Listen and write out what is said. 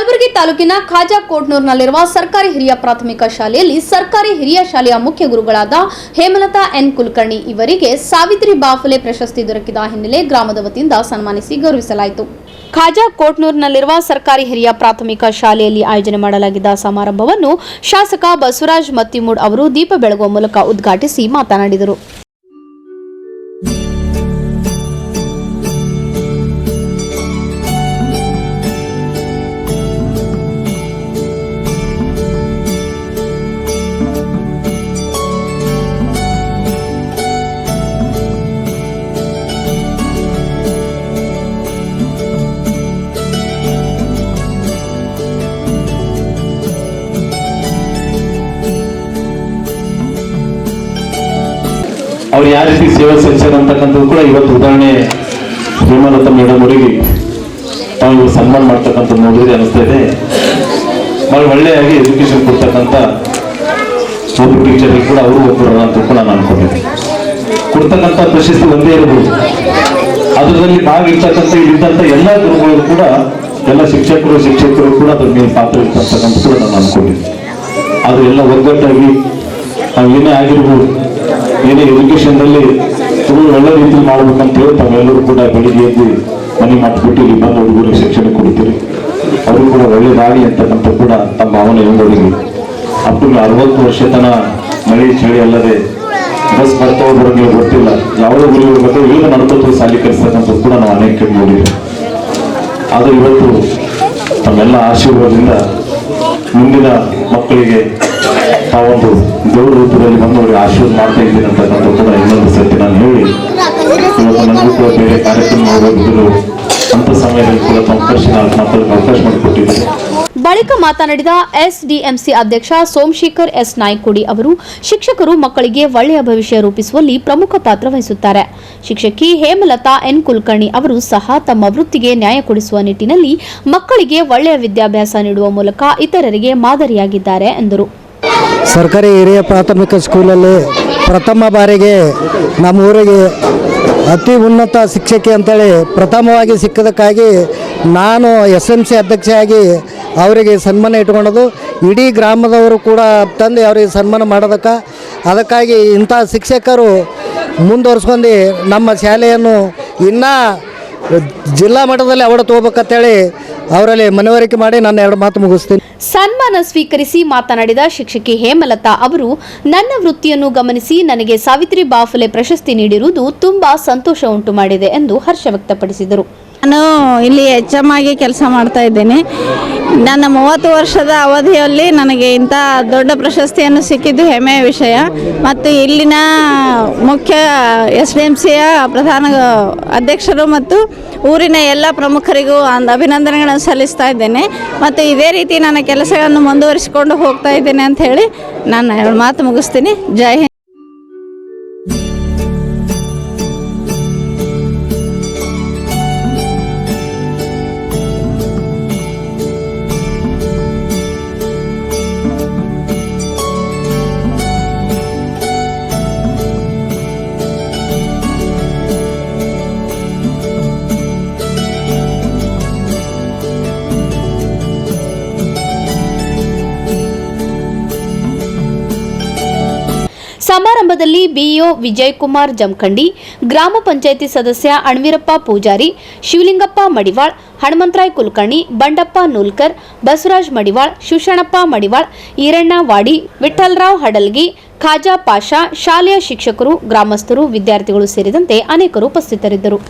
ಕಲಬುರಗಿ ತಾಲೂಕಿನ ಖಾಜಾ ಕೋಟ್ನೂರ್ನಲ್ಲಿರುವ ಸರ್ಕಾರಿ ಹಿರಿಯ ಪ್ರಾಥಮಿಕ ಶಾಲೆಯಲ್ಲಿ ಸರ್ಕಾರಿ ಹಿರಿಯ ಶಾಲೆಯ ಮುಖ್ಯ ಗುರುಗಳಾದ ಹೇಮಲತಾ ಎನ್ ಕುಲಕರ್ಣಿ ಇವರಿಗೆ ಸಾವಿತ್ರಿ ಬಾಫುಲೆ ಪ್ರಶಸ್ತಿ ದೊರಕಿದ ಹಿನ್ನೆಲೆ ಗ್ರಾಮದ ವತಿಯಿಂದ ಸನ್ಮಾನಿಸಿ ಗೌರವಿಸಲಾಯಿತು. ಖಾಜಾ ಕೋಟ್ನೂರ್ನಲ್ಲಿರುವ ಸರ್ಕಾರಿ ಹಿರಿಯ ಪ್ರಾಥಮಿಕ ಶಾಲೆಯಲ್ಲಿ ಆಯೋಜನೆ ಮಾಡಲಾಗಿದ್ದ ಸಮಾರಂಭವನ್ನು ಶಾಸಕ ಬಸವರಾಜ್ ಮತ್ತಿಮೂಡ್ ಅವರು ದೀಪ ಬೆಳಗುವ ಮೂಲಕ ಉದ್ಘಾಟಿಸಿ ಮಾತನಾಡಿದರು. ಅವ್ರು ಯಾವ ರೀತಿ ಸೇವೆ ಸಲ್ಲಿಸ್ಯಾರ ಅಂತಕ್ಕಂಥದ್ದು ಕೂಡ ಇವತ್ತು ಉದಾಹರಣೆ ಹೇಮಲತಾ ಮೇಡಮ್ ಅವರಿಗೆ ತಾವು ಸನ್ಮಾನ ಮಾಡ್ತಕ್ಕಂಥದ್ದು ನೋಡಿದ್ರೆ ಅನಿಸ್ತಾ ಇದೆ. ಬಹಳ ಒಳ್ಳೆಯಾಗಿ ಎಜುಕೇಶನ್ ಕೊಡ್ತಕ್ಕಂಥ ಒಬ್ಬರು ಟೀಚರ್ಗೆ ಕೂಡ ಅವರು ಒಬ್ಬರು ಅಂತ ಕೂಡ ನಾನು ಅನ್ಕೊಂಡಿದ್ದೆ. ಕೊಡ್ತಕ್ಕಂಥ ಪ್ರಶಸ್ತಿ ಒಂದೇ ಇರಬಹುದು, ಅದರಲ್ಲಿ ಭಾಗಿರ್ತಕ್ಕಂಥ ಇಲ್ಲಿದ್ದಂಥ ಎಲ್ಲ ಗುರುಗಳು ಕೂಡ ಎಲ್ಲ ಶಿಕ್ಷಕರು ಕೂಡ ಅದ್ರ ಮೇಲೆ ಪಾತ್ರ ಇರ್ತಕ್ಕಂಥ ಕೂಡ ನಾನು ಅನ್ಕೊಂಡಿದ್ದೆ. ಆದ್ರೆ ಎಲ್ಲ ಒಗ್ಗಟ್ಟಾಗಿ ನಾವು ಏನೇ ಆಗಿರ್ಬೋದು, ಏನೇ ಎಜುಕೇಶನ್ನಲ್ಲಿ ಒಳ್ಳೆ ರೀತಿಯಲ್ಲಿ ಮಾಡ್ಬೇಕಂತ ಹೇಳಿ ತಾವೆಲ್ಲರೂ ಕೂಡ ಬೆಳಿಗ್ಗೆ ಎದ್ದು ಮನೆ ಮಾಡಿಬಿಟ್ಟು ಇಲ್ಲಿ ಬಂದು ಹುಡುಗರಿಗೆ ಶಿಕ್ಷಣ ಕೊಡ್ತೀರಿ. ಅವರು ಕೂಡ ಒಳ್ಳೆಯದಾಗಲಿ ಅಂತಕ್ಕಂಥ ಕೂಡ ತಮ್ಮ ಭಾವನೆ ಹೆಂಗೋರಿಗೆ ಅಷ್ಟು 60 ವರ್ಷ ತನ ಮಳೆ ಚಳಿ ಅಲ್ಲದೆ ಬಸ್ ಬರ್ತಾ ಹೋಗೋರಿಗೆ ಗೊತ್ತಿಲ್ಲ, ಯಾವುದೇ ಗುರುಗಳು ಬರ್ತಾರೆ ಈಗ ನಡ್ಕೋತ ಸಾಲಿ ಕಲಿಸ್ತಕ್ಕಂಥದ್ದು ಕೂಡ ನಾವು ಅನೇಕ ಕಡೆ ನೋಡಿದ್ವಿ. ಆದರೆ ಇವತ್ತು ತಮ್ಮೆಲ್ಲ ಆಶೀರ್ವಾದದಿಂದ ಮುಂದಿನ ಮಕ್ಕಳಿಗೆ ತಾವೊಂದು ದೇವ್ರ ರೂಪದಲ್ಲಿ ಬಂದು ಅವರಿಗೆ ಆಶೀರ್ವಾದ ಮಾಡ್ತಾ ಇದ್ದೀನಿ ಅಂತಕ್ಕಂಥ ಕೂಡ ಇನ್ನೊಂದು ಸತಿ ನಾನು ಹೇಳಿ ಇವತ್ತು ನನಗೂ ಕೂಡ ಬೇರೆ ಕಾರ್ಯಕ್ರಮ ಹೋಗಿದ್ರು ಅಂತ ಸಮಯದಲ್ಲಿ ಕೂಡ ಮಾತಾಡೋಕೆ ಅವಕಾಶ ಮಾಡಿಕೊಟ್ಟಿದ್ದಾರೆ. ಬಳಿಕ ಮಾತನಾಡಿದ ಎಸ್ಡಿಎಂಸಿ ಅಧ್ಯಕ್ಷ ಸೋಮಶೇಖರ್ ಎಸ್ ನಾಯ್ಕುಡಿ ಅವರು ಶಿಕ್ಷಕರು ಮಕ್ಕಳಿಗೆ ಒಳ್ಳೆಯ ಭವಿಷ್ಯ ರೂಪಿಸುವಲ್ಲಿ ಪ್ರಮುಖ ಪಾತ್ರ ವಹಿಸುತ್ತಾರೆ. ಶಿಕ್ಷಕಿ ಹೇಮಲತಾ ಎನ್ ಕುಲಕರ್ಣಿ ಅವರು ಸಹ ತಮ್ಮ ವೃತ್ತಿಗೆ ನ್ಯಾಯ ಕೊಡಿಸುವ ನಿಟ್ಟಿನಲ್ಲಿ ಮಕ್ಕಳಿಗೆ ಒಳ್ಳೆಯ ವಿದ್ಯಾಭ್ಯಾಸ ನೀಡುವ ಮೂಲಕ ಇತರರಿಗೆ ಮಾದರಿಯಾಗಿದ್ದಾರೆ ಎಂದರು. ಸರ್ಕಾರಿ ಹಿರಿಯ ಪ್ರಾಥಮಿಕ ಸ್ಕೂಲಲ್ಲಿ ಪ್ರಥಮ ಬಾರಿಗೆ ನಮ್ಮ ಊರಿಗೆ ಅತಿ ಉನ್ನತ ಶಿಕ್ಷಕಿ ಅಂತೇಳಿ ಪ್ರಥಮವಾಗಿ ಸಿಕ್ಕದಕ್ಕಾಗಿ ನಾನು SMC ಅಧ್ಯಕ್ಷೆಯಾಗಿ ಅವರಿಗೆ ಸನ್ಮಾನ ಇಟ್ಕೊಳ್ಳೋದು, ಇಡೀ ಗ್ರಾಮದವರು ಕೂಡ ತಂದು ಅವರಿಗೆ ಸನ್ಮಾನ ಅದಕ್ಕಾಗಿ ಇಂಥ ಶಿಕ್ಷಕರು ಮುಂದುವರ್ಸ್ಕೊಂಡು ನಮ್ಮ ಶಾಲೆಯನ್ನು ಇನ್ನೂ ಜಿಲ್ಲಾ ಮಟ್ಟದಲ್ಲಿ ಅವಾರ್ಡ್ ತಗೋಬೇಕಂತೇಳಿ ಅವರಲ್ಲಿ ಮನವರಿಕೆ ಮಾಡಿ ನಾನು 2 ಮಾತು ಮುಗಿಸ್ತೀನಿ. ಸನ್ಮಾನ ಸ್ವೀಕರಿಸಿ ಮಾತನಾಡಿದ ಶಿಕ್ಷಕಿ ಹೇಮಲತಾ ಅವರು, ನನ್ನ ವೃತ್ತಿಯನ್ನು ಗಮನಿಸಿ ನನಗೆ ಸಾವಿತ್ರಿ ಬಾಫುಲೆ ಪ್ರಶಸ್ತಿ ನೀಡಿರುವುದು ತುಂಬಾ ಸಂತೋಷ ಉಂಟು ಮಾಡಿದೆ ಎಂದು ಹರ್ಷ ವ್ಯಕ್ತಪಡಿಸಿದರು. ನಾನು ಇಲ್ಲಿ HM ಆಗಿ ಕೆಲಸ ಮಾಡ್ತಾ ಇದ್ದೇನೆ. ನನ್ನ 30 ವರ್ಷದ ಅವಧಿಯಲ್ಲಿ ನನಗೆ ಇಂಥ ದೊಡ್ಡ ಪ್ರಶಸ್ತಿಯನ್ನು ಸಿಕ್ಕಿದ್ದು ಹೆಮ್ಮೆಯ ವಿಷಯ. ಮತ್ತು ಇಲ್ಲಿನ ಮುಖ್ಯ SDMCಯ ಪ್ರಧಾನ ಅಧ್ಯಕ್ಷರು ಮತ್ತು ಊರಿನ ಎಲ್ಲ ಪ್ರಮುಖರಿಗೂ ಅಭಿನಂದನೆಗಳನ್ನು ಸಲ್ಲಿಸ್ತಾ ಇದ್ದೇನೆ. ಮತ್ತು ಇದೇ ರೀತಿ ನನ್ನ ಕೆಲಸಗಳನ್ನು ಮುಂದುವರಿಸಿಕೊಂಡು ಹೋಗ್ತಾ ಇದ್ದೇನೆ ಅಂತ ಹೇಳಿ ನಾನು 2 ಮಾತು ಮುಗಿಸ್ತೀನಿ. ಜೈ ಹಿಂದ್. ಸಮಾರಂಭದಲ್ಲಿ ಬಿಇಒ ವಿಜಯಕುಮಾರ್ ಜಮಖಂಡಿ, ಗ್ರಾಮ ಪಂಚಾಯಿತಿ ಸದಸ್ಯ ಅಣ್ವೀರಪ್ಪ ಪೂಜಾರಿ, ಶಿವಲಿಂಗಪ್ಪ ಮಡಿವಾಳ್, ಹನುಮಂತರಾಯ್ ಕುಲಕರ್ಣಿ, ಬಂಡಪ್ಪ ನೂಲ್ಕರ್, ಬಸವರಾಜ್ ಮಡಿವಾಳ್, ಶಿವಶಣಪ್ಪ ಮಡಿವಾಳ್, ಈರಣ್ಣ ವಾಡಿ, ವಿಠಲರಾವ್ ಹಡಲ್ಗಿ, ಖಾಜಾ ಪಾಷಾ, ಶಾಲೆಯ ಶಿಕ್ಷಕರು, ಗ್ರಾಮಸ್ಥರು, ವಿದ್ಯಾರ್ಥಿಗಳು ಸೇರಿದಂತೆ ಅನೇಕರು ಉಪಸ್ಥಿತರಿದ್ದರು.